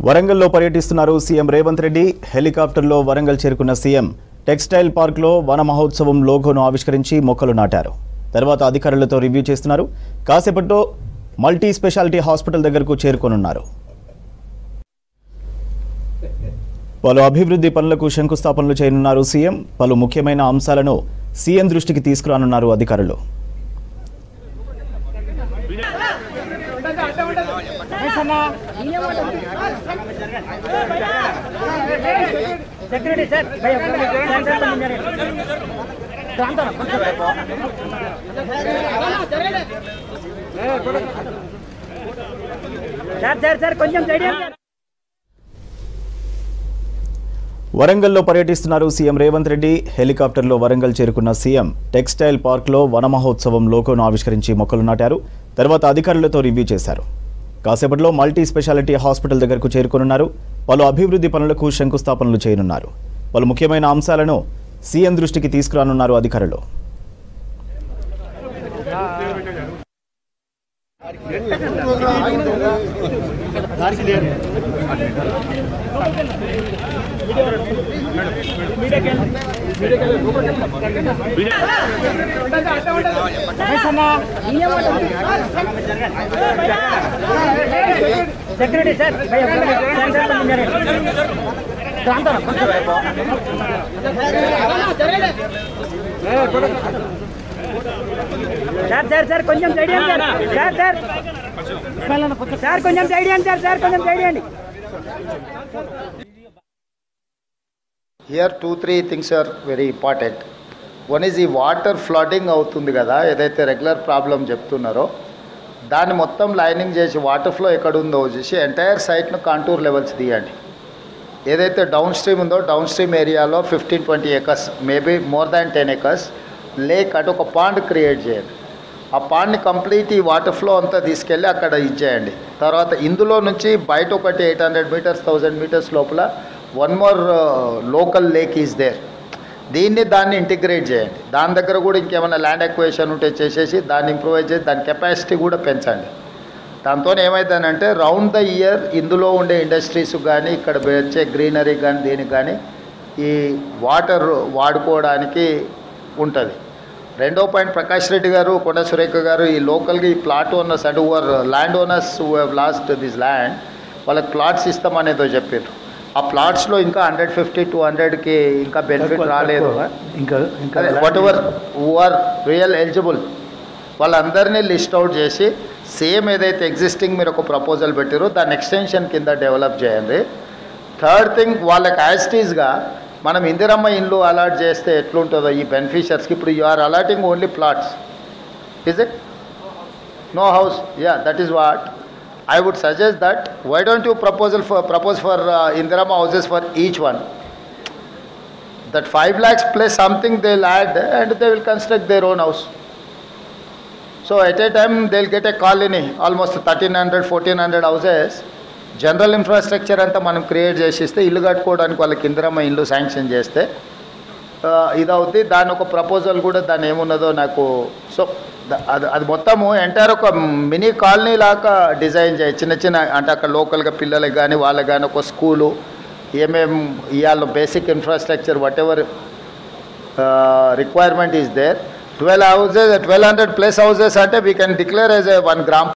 వరంగల్లో పర్యటిస్తున్నారు సీఎం రేవంత్ రెడ్డి. హెలికాప్టర్లో వరంగల్ చేరుకున్న సీఎం టెక్స్టైల్ పార్క్లో వన మహోత్సవం లోగోను ఆవిష్కరించి మొక్కలు నాటారు. తర్వాత అధికారులతో రివ్యూ చేస్తున్నారు. కాసేపట్లో మల్టీ స్పెషాలిటీ హాస్పిటల్ దగ్గరకు చేరుకోనున్నారు. పలు అభివృద్ధి పనులకు శంకుస్థాపనలు చేయనున్నారు సీఎం. పలు ముఖ్యమైన అంశాలను సీఎం దృష్టికి తీసుకురానున్నారు అధికారులు. వరంగల్లో పర్యటిస్తున్నారు సీఎం రేవంత్ రెడ్డి. హెలికాప్టర్లో వరంగల్ చేరుకున్న సీఎం టెక్స్టైల్ పార్క్లో వన మహోత్సవం లోగోను ఆవిష్కరించి మొక్కలు నాటారు. తర్వాత అధికారులతో రివ్యూ చేశారు. కాసేపట్లో మల్టీ స్పెషాలిటీ హాస్పిటల్ దగ్గరకు చేరుకోనున్నారు. పలు అభివృద్ధి పనులకు శంకుస్థాపనలు చేయనున్నారు. పలు ముఖ్యమైన అంశాలను సీఎం దృష్టికి తీసుకురానున్నారు అధికారులు. Here 2-3 things are very important. One is the water flooding అవుతుంది కదా, ఏదైతే రెగ్యులర్ ప్రాబ్లం చెప్తున్నారో దాన్ని మొత్తం లైనింగ్ చేసి వాటర్ ఫ్లో ఎక్కడ ఉందో చూసి ఎంటైర్ సైట్ను కాంటూర్ లెవెల్స్ తీయండి. ఏదైతే డౌన్ స్ట్రీమ్ ఉందో డౌన్ స్ట్రీమ్ ఏరియాలో 15-20 acres, maybe more than 10 acres lake అటు ఒక పాండ్ క్రియేట్ చేయండి. ఆ పాండ్ని కంప్లీట్ ఈ వాటర్ ఫ్లో అంతా తీసుకెళ్ళి అక్కడ ఇచ్చేయండి. తర్వాత ఇందులో నుంచి బయట ఒకటి 800 meters 1000 meters లోపల one more local lake is there. దాన్ని ఇంటిగ్రేట్ చేయండి. దాని దగ్గర కూడా ఇంకేమైనా ల్యాండ్ ఎక్వేషన్ ఉంటే చేసేసి దాన్ని ఇంప్రూవైజ్ చేసి దాని కెపాసిటీ కూడా పెంచండి. దాంతో ఏమవుతుందంటే రౌండ్ ద ఇయర్ ఇందులో ఉండే ఇండస్ట్రీస్ కానీ ఇక్కడ వచ్చే గ్రీనరీ కానీ దేనికి కానీ ఈ వాటర్ వాడుకోవడానికి ఉంటుంది. రెండో పాయింట్, ప్రకాష్ రెడ్డి గారు, కొండ సురేఖ గారు ఈ లోకల్గా ఈ plot owners and over land owners who have lost this land వాళ్ళకి ప్లాట్స్ ఇస్తామనేదో చెప్పారు. ఆ ప్లాట్స్లో ఇంకా 150-200కి ఇంకా బెనిఫిట్ రాలేదు. ఇంకా whatever who are real eligible వాళ్ళందరినీ లిస్ట్ అవుట్ చేసి సేమ్ ఏదైతే ఎగ్జిస్టింగ్ మీరు ఒక ప్రపోజల్ పెట్టారో దాని ఎక్స్టెన్షన్ కింద డెవలప్ చేయండి. థర్డ్ థింగ్, వాళ్ళకి యాస్టీస్గా మనం ఇందిరమ్మ ఇండ్లు అలాట్ చేస్తే ఎట్లుంటుందో ఈ బెనిఫిషియర్స్కి. ఇప్పుడు you are allotting only plots, is it? No house. Yeah, that is what I would suggest that why don't you propose for Indirama houses for each one. That 5 lakhs plus something they'll add and they will construct their own house. So at a time they'll get a colony, almost 1300-1400 houses. General infrastructure anta manam create chesiste illu kattukodaniki vallaki Indirama illu sanction cheste idavuddi. దాని ఒక proposal కూడా దాని ఏమున్నదో నాకు. So అది మొత్తము entire ఒక mini colony లాగా design చేయి. చిన్న చిన్న అంటే అక్కడ లోకల్గా పిల్లలకి కానీ వాళ్ళకి కానీ ఒక స్కూలు ఏమేమి ఇవాళ basic infrastructure whatever requirement is there. 12 houses, 1200 plus houses అంటే we can declare as a 1 gram